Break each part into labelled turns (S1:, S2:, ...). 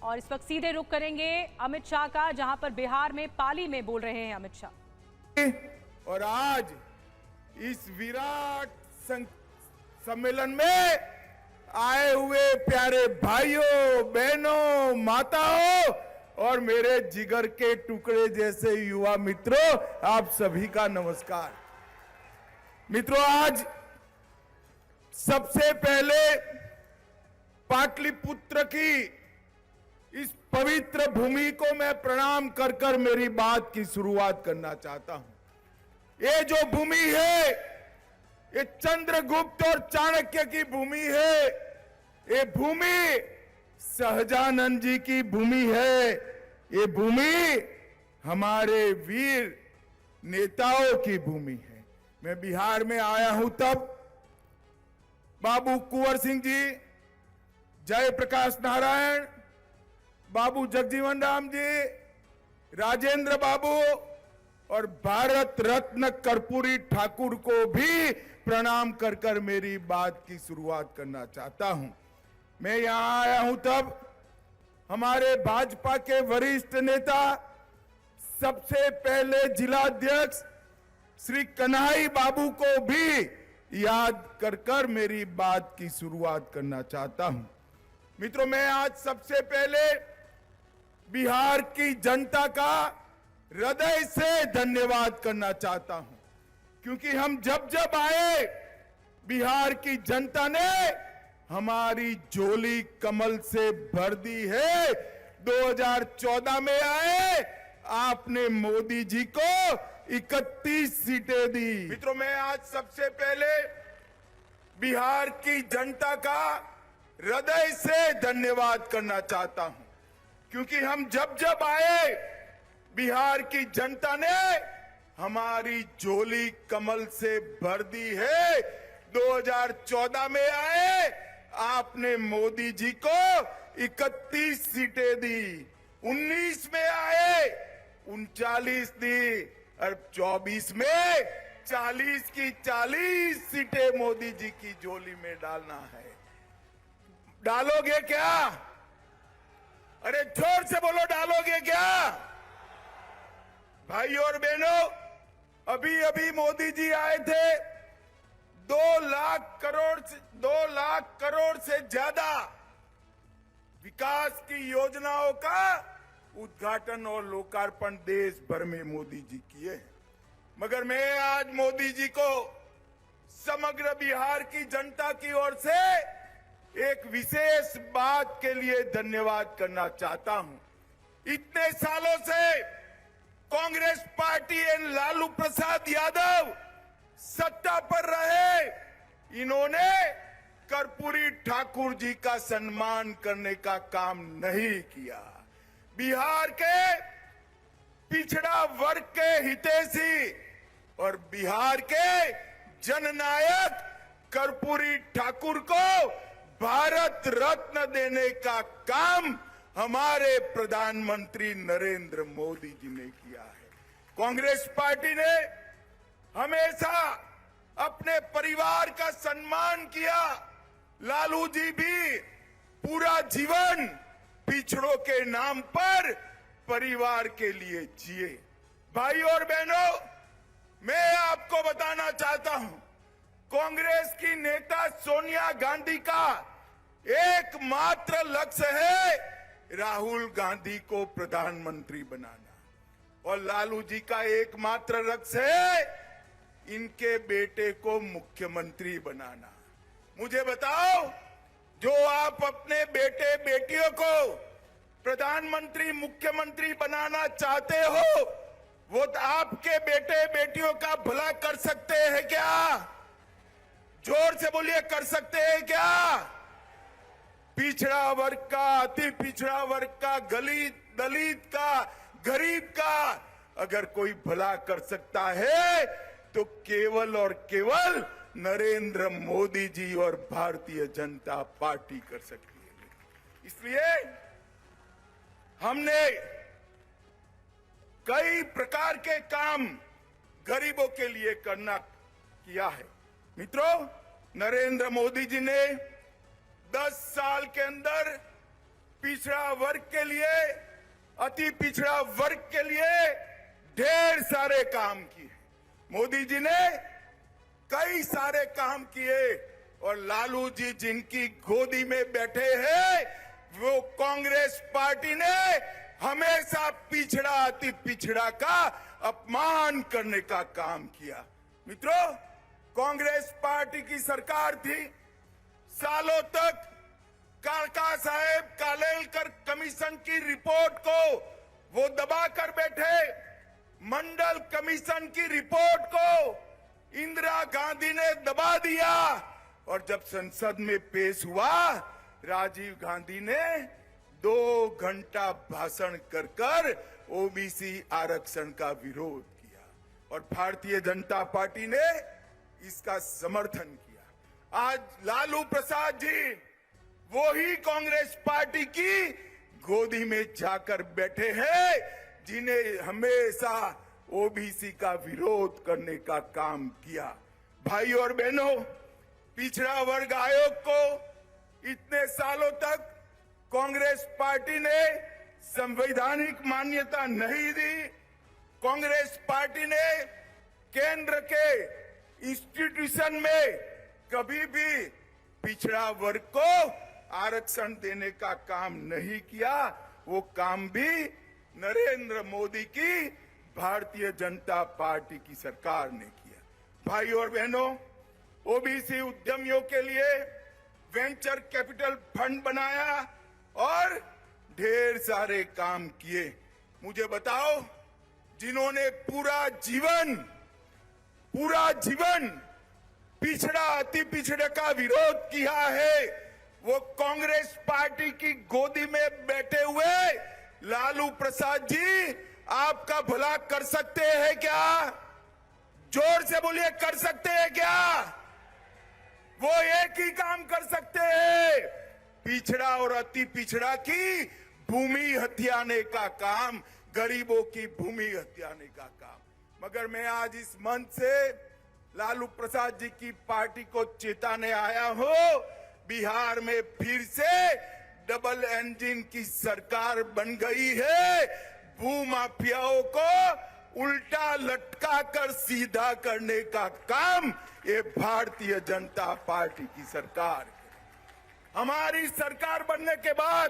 S1: और इस वक्त सीधे रुख करेंगे अमित शाह का, जहां पर बिहार में पाली में बोल रहे हैं अमित शाह।
S2: और आज इस विराट सम्मेलन में आए हुए प्यारे भाइयों, बहनों, माताओं और मेरे जिगर के टुकड़े जैसे युवा मित्रों, आप सभी का नमस्कार। मित्रों, आज सबसे पहले पाटलिपुत्र की इस पवित्र भूमि को मैं प्रणाम कर कर मेरी बात की शुरुआत करना चाहता हूं। ये जो भूमि है, ये चंद्रगुप्त और चाणक्य की भूमि है। ये भूमि सहजानंद जी की भूमि है। ये भूमि हमारे वीर नेताओं की भूमि है। मैं बिहार में आया हूं तब बाबू कुंवर सिंह जी, जयप्रकाश नारायण, बाबू जगजीवन राम जी, राजेंद्र बाबू और भारत रत्न कर्पूरी ठाकुर को भी प्रणाम कर कर मेरी बात की शुरुआत करना चाहता हूं। मैं यहां आया हूं तब हमारे भाजपा के वरिष्ठ नेता, सबसे पहले जिलाध्यक्ष श्री कन्हई बाबू को भी याद कर कर मेरी बात की शुरुआत करना चाहता हूं। मित्रों, मैं आज सबसे पहले बिहार की जनता का हृदय से धन्यवाद करना चाहता हूं, क्योंकि हम जब जब आए, बिहार की जनता ने हमारी झोली कमल से भर दी है। 2014 में आए, आपने मोदी जी को 31 सीटें दी। मित्रों, मैं आज सबसे पहले बिहार की जनता का हृदय से धन्यवाद करना चाहता हूं, क्योंकि हम जब जब आए, बिहार की जनता ने हमारी झोली कमल से भर दी है। 2014 में आए, आपने मोदी जी को 31 सीटें दी। 19 में आए, 39 दी और 24 में 40 की 40 सीटें मोदी जी की झोली में डालना है। डालोगे क्या? अरे जोर से बोलो, डालोगे क्या? भाई और बहनों, अभी अभी मोदी जी आए थे। 2 लाख करोड़ से ज्यादा विकास की योजनाओं का उद्घाटन और लोकार्पण देश भर में मोदी जी किए हैं। मगर मैं आज मोदी जी को समग्र बिहार की जनता की ओर से एक विशेष बात के लिए धन्यवाद करना चाहता हूं। इतने सालों से कांग्रेस पार्टी एवं लालू प्रसाद यादव सत्ता पर रहे, इन्होंने कर्पूरी ठाकुर जी का सम्मान करने का काम नहीं किया। बिहार के पिछड़ा वर्ग के हितैषी और बिहार के जननायक कर्पूरी ठाकुर को भारत रत्न देने का काम हमारे प्रधानमंत्री नरेंद्र मोदी जी ने किया है। कांग्रेस पार्टी ने हमेशा अपने परिवार का सम्मान किया। लालू जी भी पूरा जीवन पिछड़ों के नाम पर परिवार के लिए जिए। भाई और बहनों, मैं आपको बताना चाहता हूं, कांग्रेस की नेता सोनिया गांधी का एकमात्र लक्ष्य है राहुल गांधी को प्रधानमंत्री बनाना, और लालू जी का एकमात्र लक्ष्य है इनके बेटे को मुख्यमंत्री बनाना। मुझे बताओ, जो आप अपने बेटे बेटियों को प्रधानमंत्री मुख्यमंत्री बनाना चाहते हो, वो आपके बेटे बेटियों का भला कर सकते हैं क्या? जोर से बोलिए, कर सकते हैं क्या? पिछड़ा वर्ग का, अति पिछड़ा वर्ग का, दलित का, गरीब का अगर कोई भला कर सकता है तो केवल और केवल नरेंद्र मोदी जी और भारतीय जनता पार्टी कर सकती है। इसलिए हमने कई प्रकार के काम गरीबों के लिए किया है। मित्रों, नरेंद्र मोदी जी ने 10 साल के अंदर पिछड़ा वर्ग के लिए, अति पिछड़ा वर्ग के लिए ढेर सारे काम किए। मोदी जी ने कई सारे काम किए और लालू जी जिनकी गोदी में बैठे हैं, वो कांग्रेस पार्टी ने हमेशा पिछड़ा, अति पिछड़ा का अपमान करने का काम किया। मित्रों, कांग्रेस पार्टी की सरकार थी, सालों तक काका साहेब कालेलकर कमीशन की रिपोर्ट को वो दबा कर बैठे। मंडल कमीशन की रिपोर्ट को इंदिरा गांधी ने दबा दिया और जब संसद में पेश हुआ, राजीव गांधी ने 2 घंटा भाषण कर ओबीसी आरक्षण का विरोध किया और भारतीय जनता पार्टी ने इसका समर्थन किया। आज लालू प्रसाद जी वो ही कांग्रेस पार्टी की गोदी में जाकर बैठे हैं, जिन्हें हमेशा ओबीसी का विरोध करने का काम किया। भाई और बहनों, पिछड़ा वर्ग आयोग को इतने सालों तक कांग्रेस पार्टी ने संवैधानिक मान्यता नहीं दी। कांग्रेस पार्टी ने केंद्र के इंस्टीट्यूशन में कभी भी पिछड़ा वर्ग को आरक्षण देने का काम नहीं किया। वो काम भी नरेंद्र मोदी की भारतीय जनता पार्टी की सरकार ने किया। भाई और बहनों, ओबीसी उद्यमियों के लिए वेंचर कैपिटल फंड बनाया और ढेर सारे काम किए। मुझे बताओ, जिन्होंने पूरा जीवन पिछड़ा, अति पिछड़े का विरोध किया है, वो कांग्रेस पार्टी की गोदी में बैठे हुए लालू प्रसाद जी आपका भला कर सकते हैं क्या? जोर से बोलिए, कर सकते हैं क्या? वो एक ही काम कर सकते हैं, पिछड़ा और अति पिछड़ा की भूमि हथियाने का काम, गरीबों की भूमि हथियाने का काम। मगर मैं आज इस मंच से लालू प्रसाद जी की पार्टी को चेताने आया हूं, बिहार में फिर से डबल इंजन की सरकार बन गई है। भूमाफियाओं को उल्टा लटका कर सीधा करने का काम ये भारतीय जनता पार्टी की सरकार है। हमारी सरकार बनने के बाद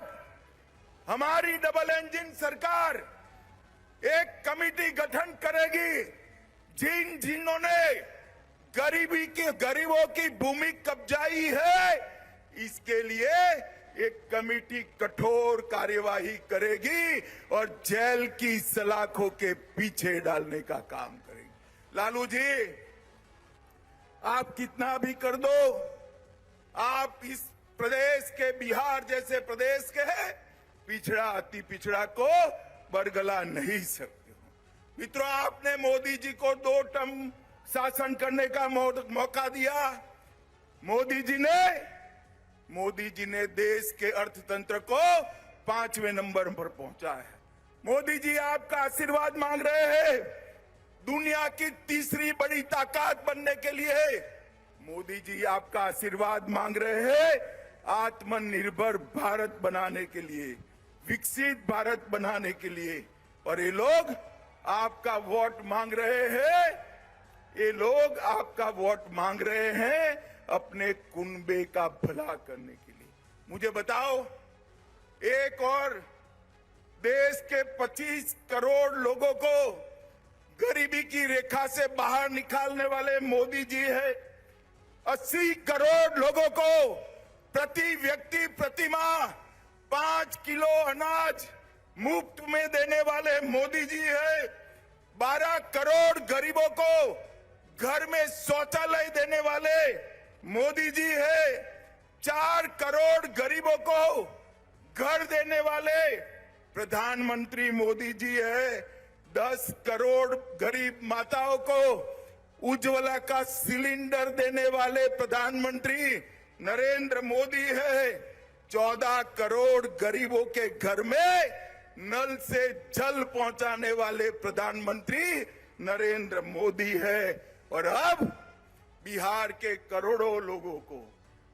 S2: हमारी डबल इंजन सरकार एक कमेटी गठन करेगी, जिन्होंने गरीबों की भूमि कब्जाई है, इसके लिए एक कमेटी कठोर कार्यवाही करेगी और जेल की सलाखों के पीछे डालने का काम करेगी। लालू जी, आप कितना भी कर दो, आप इस प्रदेश के, बिहार जैसे प्रदेश के पिछड़ा, अति पिछड़ा को बरगला नहीं सकते हो। मित्रों, आपने मोदी जी को 2 टर्म शासन करने का मौका दिया। मोदी जी ने देश के अर्थतंत्र को 5वें नंबर पर पहुंचा है। मोदी जी आपका आशीर्वाद मांग रहे हैं दुनिया की तीसरी बड़ी ताकत बनने के लिए। मोदी जी आपका आशीर्वाद मांग रहे हैं आत्मनिर्भर भारत बनाने के लिए, विकसित भारत बनाने के लिए। और ये लोग आपका वोट मांग रहे हैं, ये लोग आपका वोट मांग रहे हैं अपने कुनबे का भला करने के लिए। मुझे बताओ, एक और देश के 25 करोड़ लोगों को गरीबी की रेखा से बाहर निकालने वाले मोदी जी है। 80 करोड़ लोगों को प्रति व्यक्ति प्रति माह 5 किलो अनाज मुफ्त में देने वाले मोदी जी है। 12 करोड़ गरीबों को घर में शौचालय देने वाले मोदी जी है। 4 करोड़ गरीबों को घर देने वाले प्रधानमंत्री मोदी जी है। 10 करोड़ गरीब माताओं को उज्ज्वला का सिलेंडर देने वाले प्रधानमंत्री नरेंद्र मोदी है। 14 करोड़ गरीबों के घर में नल से जल पहुंचाने वाले प्रधानमंत्री नरेंद्र मोदी है। और अब बिहार के करोड़ों लोगों को,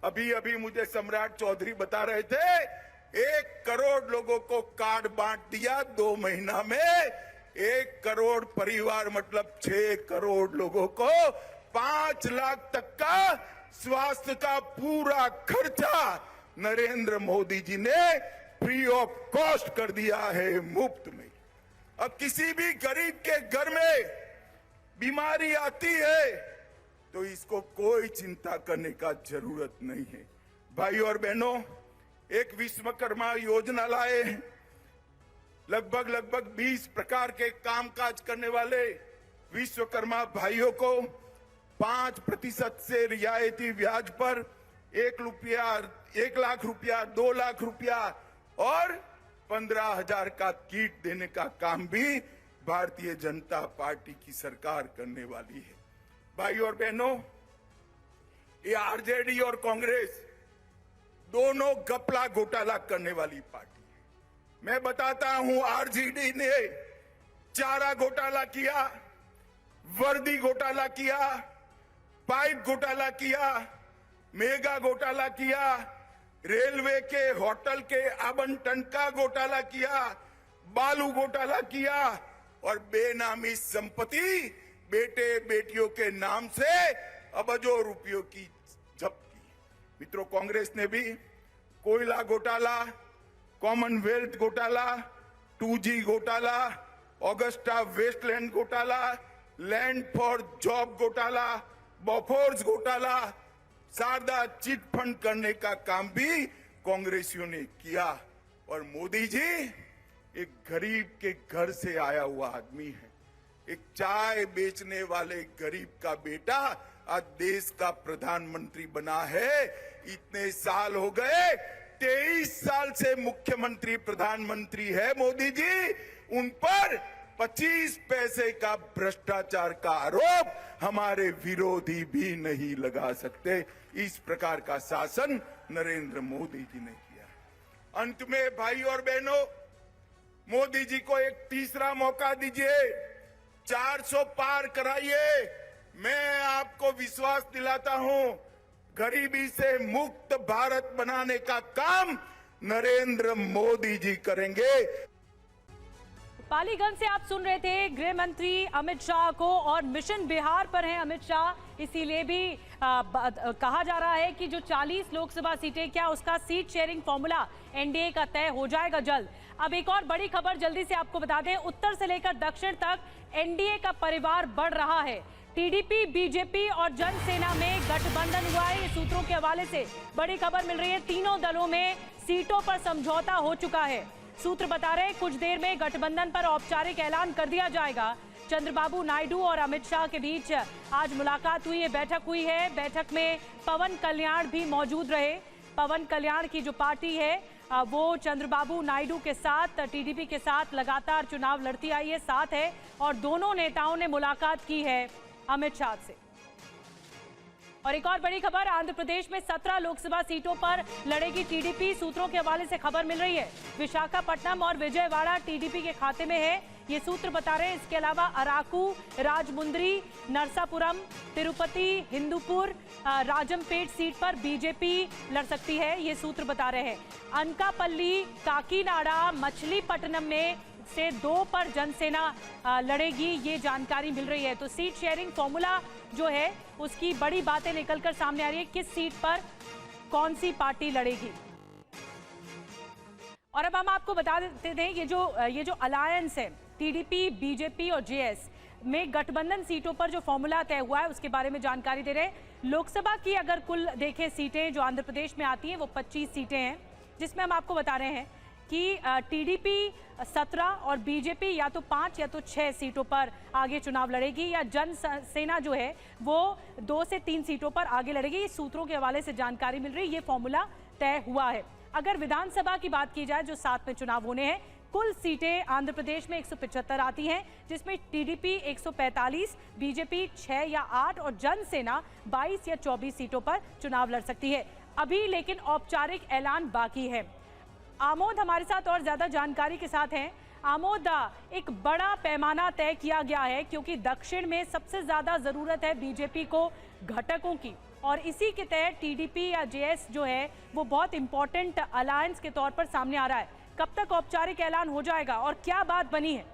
S2: अभी मुझे सम्राट चौधरी बता रहे थे, 1 करोड़ लोगों को कार्ड बांट दिया 2 महीना में। 1 करोड़ परिवार मतलब 6 करोड़ लोगों को 5 लाख तक का स्वास्थ्य का पूरा खर्चा नरेंद्र मोदी जी ने फ्री ऑफ कॉस्ट कर दिया है, मुफ्त में। अब किसी भी गरीब के घर में बीमारी आती है तो इसको कोई चिंता करने का जरूरत नहीं है। भाई और बहनों, एक विश्वकर्मा योजना लाए हैं। लगभग 20 प्रकार के कामकाज करने वाले विश्वकर्मा भाइयों को 5% से रियायती ब्याज पर 1 लाख रुपया, 2 लाख रुपया और 15,000 का किट देने का काम भी भारतीय जनता पार्टी की सरकार करने वाली है। भाई और बहनों, ये आरजेडी और कांग्रेस दोनों घपला घोटाला करने वाली पार्टी है। मैं बताता हूं, आरजेडी ने चारा घोटाला किया, वर्दी घोटाला किया, पाइप घोटाला किया, मेगा घोटाला किया, रेलवे के होटल के आवंटन का घोटाला किया, बालू घोटाला किया और बेनामी संपत्ति बेटे बेटियों के नाम से अरबों रुपयों की जब्त की। मित्रों, कांग्रेस ने भी कोयला घोटाला, कॉमनवेल्थ घोटाला, 2G घोटाला, ऑगस्टा वेस्टलैंड घोटाला, लैंड फॉर जॉब घोटाला, बोफोर्स घोटाला, शारदा चिट फंड करने का काम भी कांग्रेसियों ने किया। और मोदी जी एक गरीब के घर से आया हुआ आदमी है। एक चाय बेचने वाले गरीब का बेटा आज देश का प्रधानमंत्री बना है। इतने साल हो गए, 23 साल से मुख्यमंत्री प्रधानमंत्री है मोदी जी। उन पर 25 पैसे का भ्रष्टाचार का आरोप हमारे विरोधी भी नहीं लगा सकते। इस प्रकार का शासन नरेंद्र मोदी जी ने किया। अंत में भाई और बहनों, मोदी जी को एक तीसरा मौका दीजिए, 400 पार कराइए। मैं आपको विश्वास दिलाता हूं, गरीबी से मुक्त भारत बनाने का काम नरेंद्र मोदी जी करेंगे।
S1: पालीगंज से आप सुन रहे थे गृह मंत्री अमित शाह को, और मिशन बिहार पर हैं अमित शाह। इसीलिए भी कहा जा रहा है कि जो 40 लोकसभा सीटें, क्या उसका सीट शेयरिंग फॉर्मूला एनडीए का तय हो जाएगा जल्द। अब एक और बड़ी खबर जल्दी से आपको बता दें, उत्तर से लेकर दक्षिण तक एनडीए का परिवार बढ़ रहा है। टीडीपी, बीजेपी और जनसेना में गठबंधन हुआ है। ये सूत्रों के हवाले से बड़ी खबर मिल रही है। तीनों दलों में सीटों पर समझौता हो चुका है। सूत्र बता रहे हैं कुछ देर में गठबंधन पर औपचारिक ऐलान कर दिया जाएगा। चंद्रबाबू नायडू और अमित शाह के बीच आज मुलाकात हुई है, बैठक हुई है। बैठक में पवन कल्याण भी मौजूद रहे। पवन कल्याण की जो पार्टी है वो चंद्रबाबू नायडू के साथ, टीडीपी के साथ लगातार चुनाव लड़ती आई है, साथ है, और दोनों नेताओं ने मुलाकात की है अमित शाह से। और एक और बड़ी खबर, आंध्र प्रदेश में 17 लोकसभा सीटों पर लड़ेगी टीडीपी। सूत्रों के हवाले से खबर मिल रही है विशाखापट्टनम और विजयवाड़ा टीडीपी के खाते में है, ये सूत्र बता रहे हैं। इसके अलावा अराकू, राजमुंद्री, नरसापुरम, तिरुपति, हिंदूपुर, राजमपेट सीट पर बीजेपी लड़ सकती है, ये सूत्र बता रहे हैं। अनकापल्ली, काकीनाडा, मछलीपट्टनम में से 2 पर जनसेना लड़ेगी, ये जानकारी मिल रही है। तो सीट शेयरिंग फॉर्मूला जो है उसकी बड़ी बातें निकलकर सामने आ रही है, किस सीट पर कौन सी पार्टी लड़ेगी। और अब हम आपको बता देते थे ये जो अलायंस है टीडीपी, बीजेपी और जेएस में गठबंधन सीटों पर जो फॉर्मूला तय हुआ है उसके बारे में जानकारी दे रहे हैं। लोकसभा की अगर कुल देखें सीटें जो आंध्र प्रदेश में आती हैं वो 25 सीटें हैं, जिसमें हम आपको बता रहे हैं कि टीडीपी 17 और बीजेपी या तो 5 या तो 6 सीटों पर आगे चुनाव लड़ेगी, या जनसेना जो है वो 2 से 3 सीटों पर आगे लड़ेगी। ये सूत्रों के हवाले से जानकारी मिल रही है, ये फॉर्मूला तय हुआ है। अगर विधानसभा की बात की जाए जो 7 में चुनाव होने हैं, कुल सीटें आंध्र प्रदेश में 175 आती हैं, जिसमें टीडीपी 145, बीजेपी 6 या 8 और जनसेना 22 या 24 सीटों पर चुनाव लड़ सकती है। अभी लेकिन औपचारिक ऐलान बाकी है। आमोद हमारे साथ और ज्यादा जानकारी के साथ हैं। आमोद, एक बड़ा पैमाना तय किया गया है क्योंकि दक्षिण में सबसे ज्यादा जरूरत है बीजेपी को घटकों की, और इसी के तहत टीडीपी या जेएस जो है वो बहुत इंपॉर्टेंट अलायंस के तौर पर सामने आ रहा है। कब तक औपचारिक ऐलान हो जाएगा और क्या बात बनी है?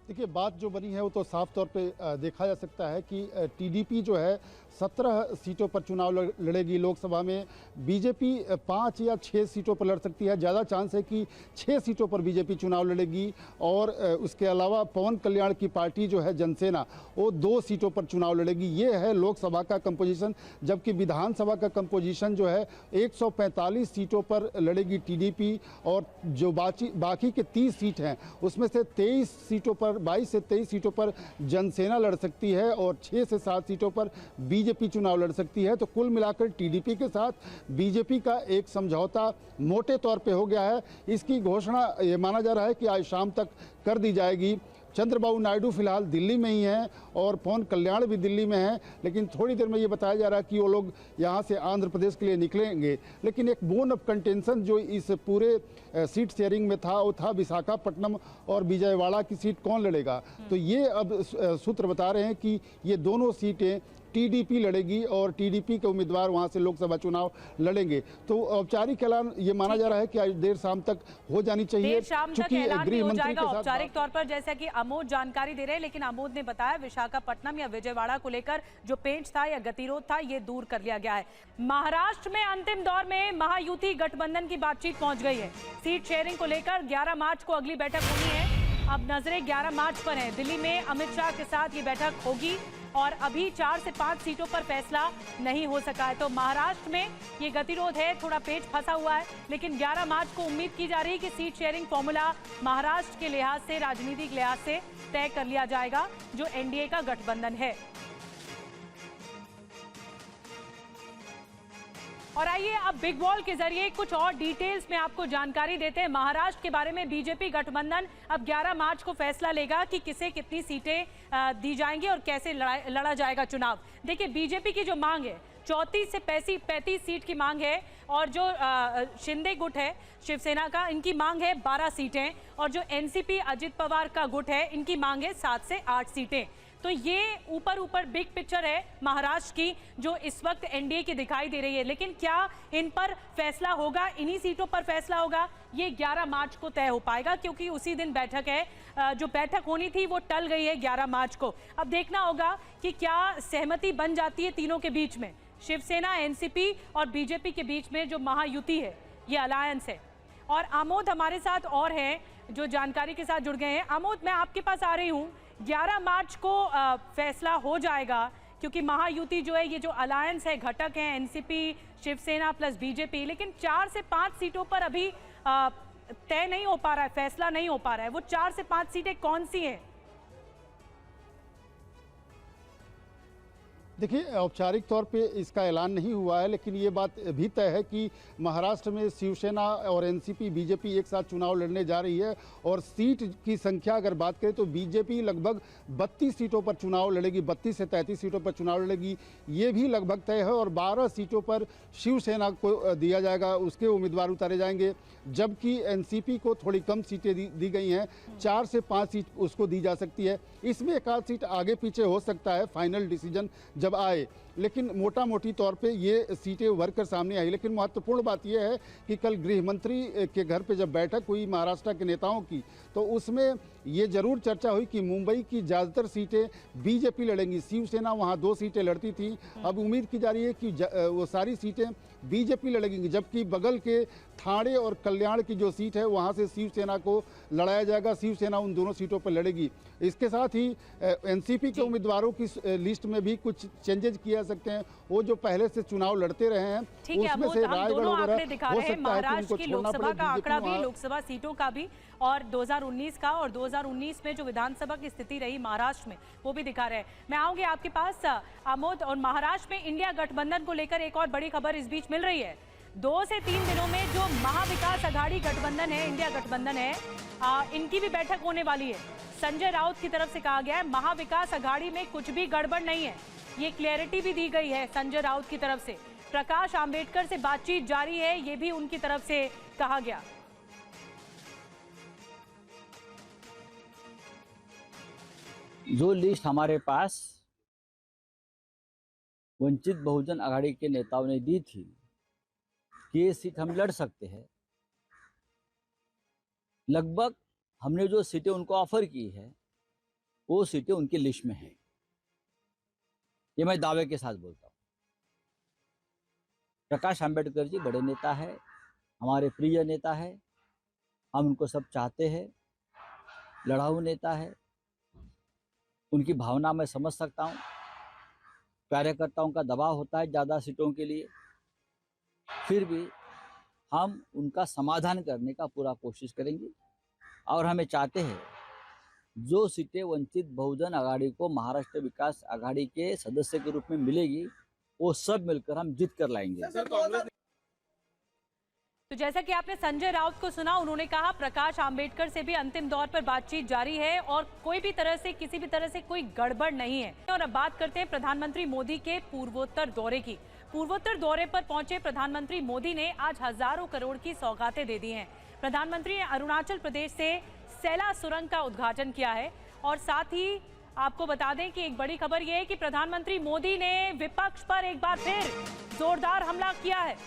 S3: देखिए, बात जो बनी है वो तो साफ तौर पे देखा जा सकता है कि टीडीपी जो है 17 सीटों पर चुनाव लड़ेगी लोकसभा में। बीजेपी 5 या 6 सीटों पर लड़ सकती है। ज़्यादा चांस है कि 6 सीटों पर बीजेपी चुनाव लड़ेगी। और उसके अलावा पवन कल्याण की पार्टी जो है जनसेना, वो 2 सीटों पर चुनाव लड़ेगी। ये है लोकसभा का कंपोजिशन। जबकि विधानसभा का कंपोजिशन जो है 145 सीटों पर लड़ेगी टीडीपी, और जो बाकी के 30 सीट हैं उसमें से 23 सीटों पर 22 से 23 सीटों पर जनसेना लड़ सकती है और 6 से 7 सीटों पर बीजेपी चुनाव लड़ सकती है। तो कुल मिलाकर टीडीपी के साथ बीजेपी का एक समझौता मोटे तौर पे हो गया है। इसकी घोषणा ये माना जा रहा है कि आज शाम तक कर दी जाएगी। चंद्रबाबू नायडू फिलहाल दिल्ली में ही हैं और पवन कल्याण भी दिल्ली में हैं, लेकिन थोड़ी देर में ये बताया जा रहा है कि वो लोग यहाँ से आंध्र प्रदेश के लिए निकलेंगे। लेकिन एक बोन ऑफ कंटेंशन जो इस पूरे सीट शेयरिंग में था वो था विशाखापट्टनम और विजयवाड़ा की सीट कौन लड़ेगा। तो ये अब सूत्र बता रहे हैं कि ये दोनों सीटें टीडीपी लड़ेगी और टीडीपी के उम्मीदवार वहां से लोकसभा चुनाव लड़ेंगे। तो औपचारिक ऐलान ये माना जा रहा है कि आज देर शाम तक हो जानी चाहिए।
S1: देर शाम तक ऐलान भी हो जाएगा औपचारिक तौर पर, जैसा कि आमोद जानकारी दे रहे हैं। लेकिन आमोद ने बताया विशाखापट्टनम या विजयवाड़ा को लेकर जो पेंच था या गतिरोध था ये दूर कर लिया गया है। महाराष्ट्र में अंतिम दौर में महायुति गठबंधन की बातचीत पहुंच गई है। सीट शेयरिंग को लेकर 11 मार्च को अगली बैठक होनी है। अब नजरें 11 मार्च पर हैं। दिल्ली में अमित शाह के साथ ये बैठक होगी और अभी 4 से 5 सीटों पर फैसला नहीं हो सका है। तो महाराष्ट्र में ये गतिरोध है, थोड़ा पेच फंसा हुआ है। लेकिन 11 मार्च को उम्मीद की जा रही है कि सीट शेयरिंग फॉर्मूला महाराष्ट्र के लिहाज से, राजनीतिक लिहाज से तय कर लिया जाएगा जो एनडीए का गठबंधन है। और आइए अब बिग वॉल के जरिए कुछ और डिटेल्स में आपको जानकारी देते हैं महाराष्ट्र के बारे में। बीजेपी गठबंधन अब 11 मार्च को फैसला लेगा कि किसे कितनी सीटें दी जाएंगी और कैसे लड़ा जाएगा चुनाव। देखिए, बीजेपी की जो मांग है 34 से 35 सीट की मांग है, और जो शिंदे गुट है शिवसेना का, इनकी मांग है 12 सीटें, और जो एनसीपी अजित पवार का गुट है इनकी मांग है 7 से 8 सीटें। तो ये ऊपर बिग पिक्चर है महाराष्ट्र की जो इस वक्त एनडीए की दिखाई दे रही है। लेकिन क्या इन पर फैसला होगा, इन्हीं सीटों पर फैसला होगा, ये 11 मार्च को तय हो पाएगा, क्योंकि उसी दिन बैठक है। जो बैठक होनी थी वो टल गई है 11 मार्च को। अब देखना होगा कि क्या सहमति बन जाती है तीनों के बीच में, शिवसेना, एनसीपी और बीजेपी के बीच में जो महायुति है, ये अलायंस है। और आमोद हमारे साथ और हैं जो जानकारी के साथ जुड़ गए हैं। आमोद, मैं आपके पास आ रही हूँ। 11 मार्च को फैसला हो जाएगा, क्योंकि महायुति जो है, ये जो अलायंस है, घटक है एनसीपी, शिवसेना प्लस बीजेपी, लेकिन 4 से 5 सीटों पर अभी तय नहीं हो पा रहा है, फैसला नहीं हो पा रहा है। वो 4 से 5 सीटें कौन सी हैं?
S3: देखिए, औपचारिक तौर पे इसका ऐलान नहीं हुआ है, लेकिन ये बात भी तय है कि महाराष्ट्र में शिवसेना और एनसीपी, बीजेपी एक साथ चुनाव लड़ने जा रही है। और सीट की संख्या अगर बात करें तो बीजेपी लगभग 32 सीटों पर चुनाव लड़ेगी, 32 से 33 सीटों पर चुनाव लड़ेगी, ये भी लगभग तय है। और 12 सीटों पर शिवसेना को दिया जाएगा, उसके उम्मीदवार उतारे जाएंगे। जबकि एनसीपी को थोड़ी कम सीटें दी गई हैं, 4 से 5 सीट उसको दी जा सकती है। इसमें एक आध सीट आगे पीछे हो सकता है, फाइनल डिसीजन जब आए। लेकिन मोटा मोटी तौर पे ये सीटें उभर कर सामने आई। लेकिन महत्वपूर्ण बात यह है कि कल गृह मंत्री के घर पे जब बैठक हुई महाराष्ट्र के नेताओं की, तो उसमें ये जरूर चर्चा हुई कि मुंबई की ज़्यादातर सीटें बीजेपी लड़ेंगी। शिवसेना वहाँ 2 सीटें लड़ती थी, अब उम्मीद की जा रही है कि वो सारी सीटें बीजेपी लड़ेंगी। जबकि बगल के ठाणे और कल्याण की जो सीट है वहाँ से शिवसेना को लड़ाया जाएगा, शिवसेना उन दोनों सीटों पर लड़ेगी। इसके साथ ही एनसीपी के उम्मीदवारों की लिस्ट में भी कुछ चेंजेस किए जा सकते हैं। वो जो पहले से चुनाव लड़ते रहे हैं उसमें से रायगढ़ वगैरह हो सकता है
S1: महाराष्ट्र की लोकसभा का आंकड़ा भी, लोकसभा सीटों का भी, और 2019 का, और 2019 में जो विधानसभा की स्थिति रही महाराष्ट्र में वो भी दिखा रहे हैं। मैं आऊंगी आपके पास आमोद। और महाराष्ट्र में इंडिया गठबंधन को लेकर एक और बड़ी खबर इस बीच मिल रही है। 2 से 3 दिनों में जो महाविकास अघाड़ी गठबंधन है, इंडिया गठबंधन है, इनकी भी बैठक होने वाली है। संजय राउत की तरफ से कहा गया है महाविकास अघाड़ी में कुछ भी गड़बड़ नहीं है, ये क्लैरिटी भी दी गई है संजय राउत की तरफ से। प्रकाश आंबेडकर से बातचीत जारी है, ये भी उनकी तरफ से कहा गया।
S4: जो लिस्ट हमारे पास वंचित बहुजन आघाड़ी के नेताओं ने दी थी कि ये सीट हम लड़ सकते हैं, लगभग हमने जो सीटें उनको ऑफर की है वो सीटें उनकी लिस्ट में है। ये मैं दावे के साथ बोलता हूँ। प्रकाश आंबेडकर जी बड़े नेता है, हमारे प्रिय नेता है, हम उनको सब चाहते हैं, लड़ाऊ नेता है, उनकी भावना मैं समझ सकता हूँ। कार्यकर्ताओं का दबाव होता है ज़्यादा सीटों के लिए, फिर भी हम उनका समाधान करने का पूरा कोशिश करेंगे और हमें चाहते हैं जो सीटें वंचित बहुजन आघाड़ी को महाराष्ट्र विकास आघाड़ी के सदस्य के रूप में मिलेगी वो सब मिलकर हम जीत कर लाएंगे।
S1: तो जैसा कि आपने संजय राउत को सुना, उन्होंने कहा प्रकाश आंबेडकर से भी अंतिम दौर पर बातचीत जारी है और कोई भी तरह से किसी भी तरह से कोई गड़बड़ नहीं है। और अब बात करते हैं प्रधानमंत्री मोदी के पूर्वोत्तर दौरे की। पूर्वोत्तर दौरे पर पहुंचे प्रधानमंत्री मोदी ने आज हजारों करोड़ की सौगातें दे दी हैं। प्रधानमंत्री ने अरुणाचल प्रदेश से सैला सुरंग का उद्घाटन किया है और साथ ही आपको बता दें कि एक बड़ी खबर यह है कि प्रधानमंत्री मोदी ने विपक्ष पर एक बार फिर जोरदार हमला किया है।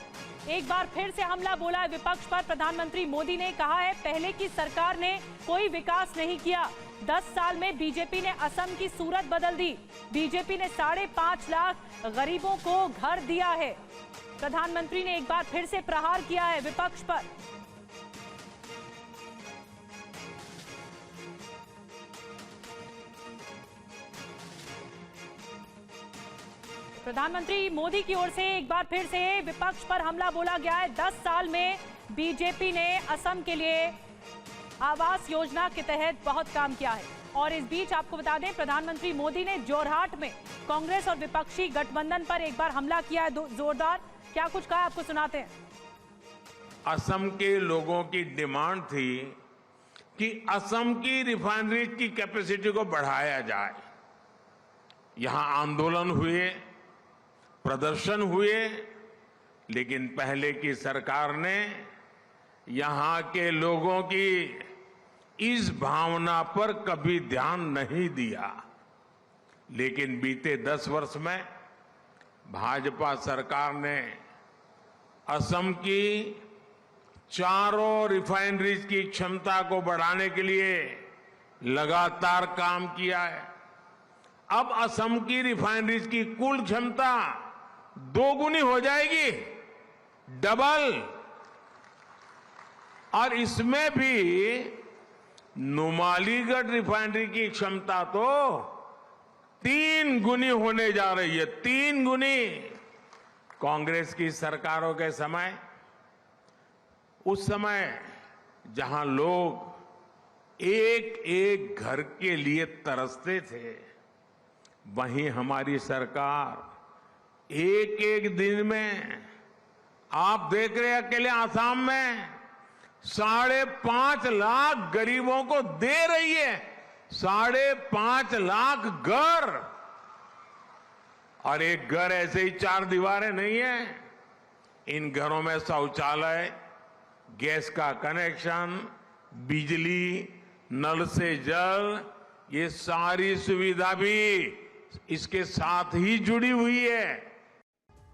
S1: एक बार फिर से हमला बोला है विपक्ष पर। प्रधानमंत्री मोदी ने कहा है पहले की सरकार ने कोई विकास नहीं किया, 10 साल में बीजेपी ने असम की सूरत बदल दी, बीजेपी ने 5.5 लाख गरीबों को घर दिया है। प्रधानमंत्री ने एक बार फिर से प्रहार किया है विपक्ष पर। प्रधानमंत्री मोदी की ओर से एक बार फिर से विपक्ष पर हमला बोला गया है। 10 साल में बीजेपी ने असम के लिए आवास योजना के तहत बहुत काम किया है। और इस बीच आपको बता दें प्रधानमंत्री मोदी ने जोरहाट में कांग्रेस और विपक्षी गठबंधन पर एक बार हमला किया है जोरदार। क्या कुछ कहा आपको सुनाते हैं।
S2: असम के लोगों की डिमांड थी कि असम की रिफाइनरी की कैपेसिटी को बढ़ाया जाए। यहां आंदोलन हुए, प्रदर्शन हुए, लेकिन पहले की सरकार ने यहां के लोगों की इस भावना पर कभी ध्यान नहीं दिया। लेकिन बीते 10 वर्ष में भाजपा सरकार ने असम की चारों रिफाइनरीज की क्षमता को बढ़ाने के लिए लगातार काम किया है। अब असम की रिफाइनरीज की कुल क्षमता 2 गुनी हो जाएगी, डबल। और इसमें भी नुमालीगढ़ रिफाइनरी की क्षमता तो 3 गुनी होने जा रही है, 3 गुनी। कांग्रेस की सरकारों के समय, उस समय जहां लोग एक एक घर के लिए तरसते थे, वहीं हमारी सरकार एक एक दिन में, आप देख रहे हैं अकेले आसाम में 5.5 लाख गरीबों को दे रही है। 5.5 लाख घर। और एक घर ऐसे ही 4 दीवारें नहीं है, इन घरों में शौचालय, गैस का कनेक्शन, बिजली, नल से जल, ये सारी सुविधा भी इसके साथ ही जुड़ी हुई है।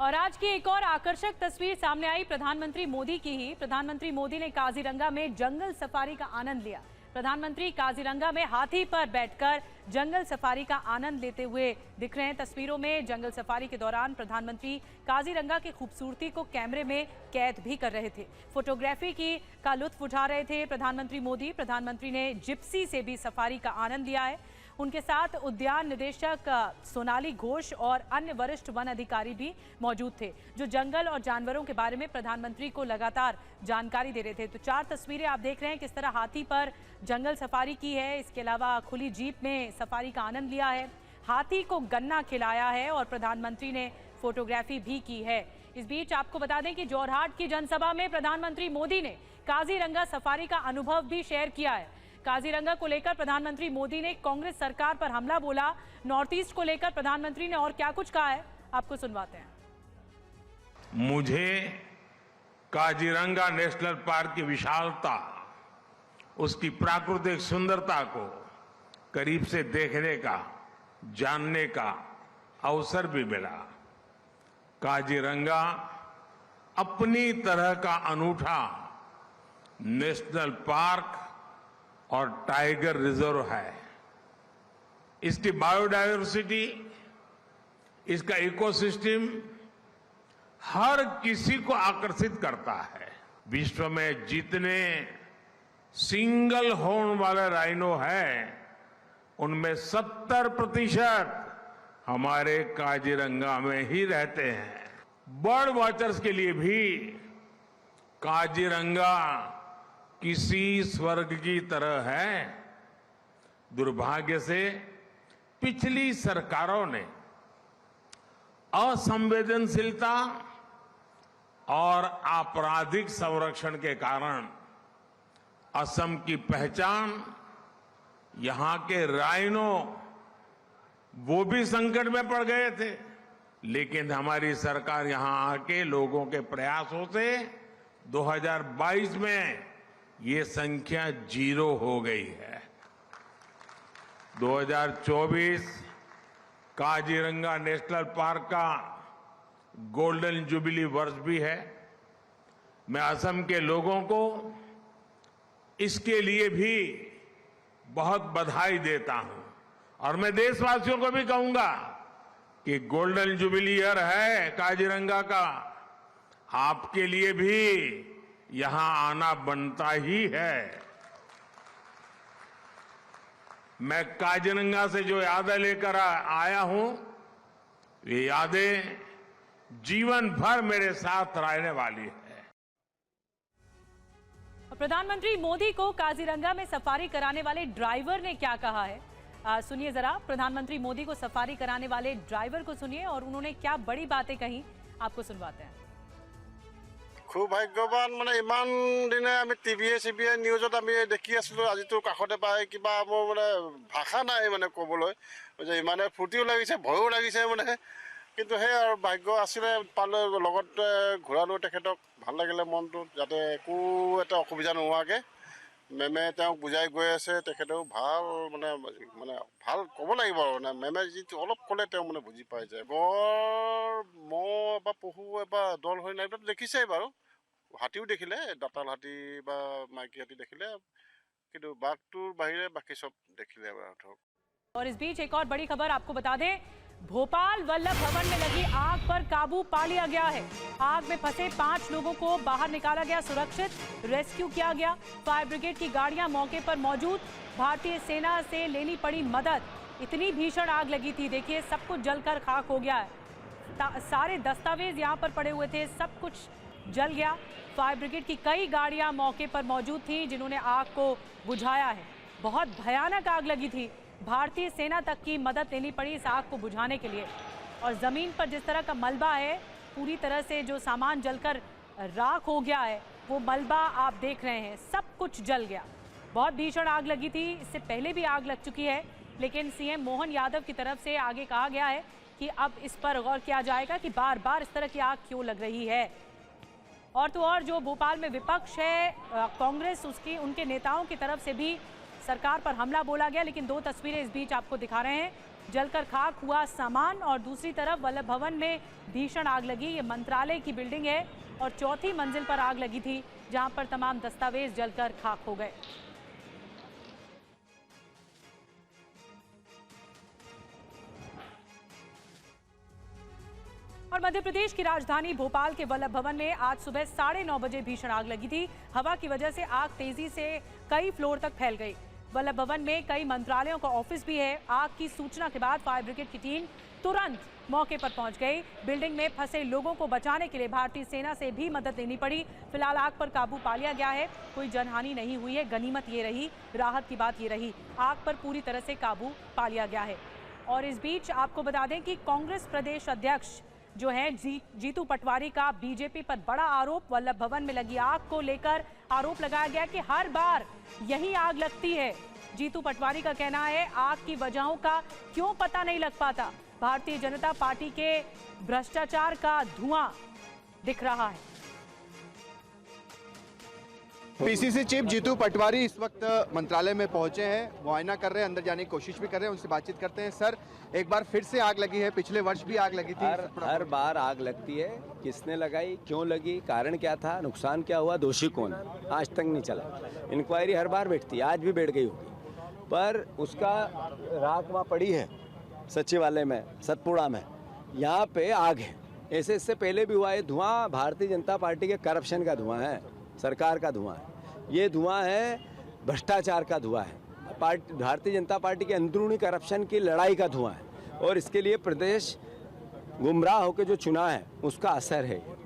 S1: और आज की एक और आकर्षक तस्वीर सामने आई प्रधानमंत्री मोदी की ही। प्रधानमंत्री मोदी ने काजीरंगा में जंगल सफारी का आनंद लिया। प्रधानमंत्री काजीरंगा में हाथी पर बैठकर जंगल सफारी का आनंद लेते हुए दिख रहे हैं तस्वीरों में। जंगल सफारी के दौरान प्रधानमंत्री काजीरंगा की खूबसूरती को कैमरे में कैद भी कर रहे थे, फोटोग्राफी का लुत्फ उठा रहे थे प्रधानमंत्री मोदी। प्रधानमंत्री ने जिप्सी से भी सफारी का आनंद लिया है। उनके साथ उद्यान निदेशक सोनाली घोष और अन्य वरिष्ठ वन अधिकारी भी मौजूद थे, जो जंगल और जानवरों के बारे में प्रधानमंत्री को लगातार जानकारी दे रहे थे। तो 4 तस्वीरें आप देख रहे हैं किस तरह हाथी पर जंगल सफारी की है। इसके अलावा खुली जीप में सफारी का आनंद लिया है, हाथी को गन्ना खिलाया है और प्रधानमंत्री ने फोटोग्राफी भी की है। इस बीच आपको बता दें कि जोरहाट की जनसभा में प्रधानमंत्री मोदी ने काजीरंगा सफारी का अनुभव भी शेयर किया है। काजीरंगा को लेकर प्रधानमंत्री मोदी ने कांग्रेस सरकार पर हमला बोला। नॉर्थ ईस्ट को लेकर प्रधानमंत्री ने और क्या कुछ कहा है, आपको सुनवाते हैं।
S2: मुझे काजीरंगा नेशनल पार्क की विशालता, उसकी प्राकृतिक सुंदरता को
S5: करीब से देखने का, जानने का अवसर भी मिला। काजीरंगा अपनी तरह का अनूठा नेशनल पार्क और टाइगर रिजर्व है। इसकी बायोडायवर्सिटी, इसका इकोसिस्टम हर किसी को आकर्षित करता है। विश्व में जितने सिंगल हॉर्न वाले राइनो हैं, उनमें 70% हमारे काजीरंगा में ही रहते हैं। बर्ड वॉचर्स के लिए भी काजीरंगा किसी स्वर्ग की तरह है। दुर्भाग्य से पिछली सरकारों ने असंवेदनशीलता और आपराधिक संरक्षण के कारण असम की पहचान, यहां के राइनो वो भी संकट में पड़ गए थे। लेकिन हमारी सरकार यहां आके लोगों के प्रयासों से 2022 में ये संख्या 0 हो गई है। 2024 काजीरंगा नेशनल पार्क का गोल्डन जुबली वर्ष भी है। मैं असम के लोगों को इसके लिए भी बहुत बधाई देता हूं और मैं देशवासियों को भी कहूंगा कि गोल्डन जुबली ईयर है काजीरंगा का, आपके लिए भी यहां आना बनता ही है। मैं काजीरंगा से जो यादें लेकर आया हूं, ये यादें जीवन भर मेरे साथ रहने वाली है।
S1: प्रधानमंत्री मोदी को काजीरंगा में सफारी कराने वाले ड्राइवर ने क्या कहा है, सुनिए जरा। प्रधानमंत्री मोदी को सफारी कराने वाले ड्राइवर को सुनिए और उन्होंने क्या बड़ी बातें कही, आपको सुनवाते हैं।
S6: खूब भाग्यवान মানে ইমান দিনে আমি টিভিয়ে নিউজত আমি দেখি আছিলো, আজিতো কাষতে পাই কিবা মোৰ মানে ভাষা নাই মানে ক'বলৈ, যে ইমানে ফূৰ্তিও লাগিছে ভয়ো লাগিছে মানে, কিন্তু সেই আৰু ভাগ্য আছিলে পালে লগত ঘূৰালো তেখেতক। ভাল লাগিলে মনটো, যাতে একো এটা অসুবিধা নোহোৱাকৈ মেমে তেওঁক বুজাই গৈ আছে। তেখেতেও ভাল মানে মানে ভাল ক'ব লাগিব আৰু মানে মেমে যিটো অলপ ক'লে তেওঁ মানে বুজি পাই যায়। গড় ম'হ বা পশু বা দল হৈ নাই দেখিছেই বাৰু, হাতীও দেখিলে, দাঁতাল হাতী বা মাইকী হাতী দেখিলে, কিন্তু বাঘটোৰ বাহিৰে বাকী চব দেখিলে বাৰু।
S1: और इस बीच एक और बड़ी खबर आपको बता दें, भोपाल वल्लभ भवन में लगी आग पर काबू पा लिया गया है। आग में फंसे 5 लोगों को बाहर निकाला गया, सुरक्षित रेस्क्यू किया गया। फायर ब्रिगेड की गाड़ियां मौके पर मौजूद, भारतीय सेना से लेनी पड़ी मदद। इतनी भीषण आग लगी थी, देखिए सब कुछ जलकर खाक हो गया है। सारे दस्तावेज यहाँ पर पड़े हुए थे, सब कुछ जल गया। फायर ब्रिगेड की कई गाड़ियां मौके पर मौजूद थी जिन्होंने आग को बुझाया है। बहुत भयानक आग लगी थी, भारतीय सेना तक की मदद लेनी पड़ी इस आग को बुझाने के लिए। और ज़मीन पर जिस तरह का मलबा है, पूरी तरह से जो सामान जलकर राख हो गया है, वो मलबा आप देख रहे हैं, सब कुछ जल गया। बहुत भीषण आग लगी थी, इससे पहले भी आग लग चुकी है, लेकिन सीएम मोहन यादव की तरफ से आगे कहा गया है कि अब इस पर गौर किया जाएगा कि बार बार इस तरह की आग क्यों लग रही है। और तो और जो भोपाल में विपक्ष है, कांग्रेस, उसकी उनके नेताओं की तरफ से भी सरकार पर हमला बोला गया। लेकिन 2 तस्वीरें इस बीच आपको दिखा रहे हैं, जलकर खाक हुआ सामान और दूसरी तरफ वल्लभ भवन में भीषण आग लगी। ये मंत्रालय की बिल्डिंग है और 4थी मंजिल पर आग लगी थी, जहां पर तमाम दस्तावेज जलकर खाक हो गए। और मध्य प्रदेश की राजधानी भोपाल के वल्लभ भवन में आज सुबह 9:30 बजे भीषण आग लगी थी। हवा की वजह से आग तेजी से कई फ्लोर तक फैल गई। वल्लभ भवन में कई मंत्रालयों का ऑफिस भी है। आग की सूचना के बाद फायर ब्रिगेड की टीम तुरंत मौके पर पहुंच गई। बिल्डिंग में फंसे लोगों को बचाने के लिए भारतीय सेना से भी मदद लेनी पड़ी। फिलहाल आग पर काबू पा लिया गया है, कोई जनहानि नहीं हुई है। गनीमत ये रही, राहत की बात ये रही, आग पर पूरी तरह से काबू पा लिया गया है। और इस बीच आपको बता दें कि कांग्रेस प्रदेश अध्यक्ष जो है जीतू पटवारी का बीजेपी पर बड़ा आरोप। वल्लभ भवन में लगी आग को लेकर आरोप लगाया गया कि हर बार यही आग लगती है। जीतू पटवारी का कहना है आग की वजहों का क्यों पता नहीं लग पाता। भारतीय जनता पार्टी के भ्रष्टाचार का धुआं दिख रहा है।
S7: पीसीसी चीफ जीतू पटवारी इस वक्त मंत्रालय में पहुंचे हैं, मुआयना कर रहे हैं, अंदर जाने की कोशिश भी कर रहे हैं, उनसे बातचीत करते हैं। सर, एक बार फिर से आग लगी है, पिछले वर्ष भी आग लगी थी।
S8: हर बार आग लगती है, किसने लगाई, क्यों लगी, कारण क्या था, नुकसान क्या हुआ, दोषी कौन है, आज तक नहीं चला। इंक्वायरी हर बार बैठती है, आज भी बैठ गई होगी, पर उसका राख वहाँ पड़ी है सचिवालय में, सतपुड़ा में, यहाँ पे आग है। ऐसे इससे पहले भी हुआ है। धुआं भारतीय जनता पार्टी के करप्शन का धुआं है, सरकार का धुआं है, ये धुआं है भ्रष्टाचार का धुआं है, भारतीय जनता पार्टी के अंदरूनी करप्शन की लड़ाई का धुआं है, और इसके लिए प्रदेश गुमराह होकर जो चुना है उसका असर है।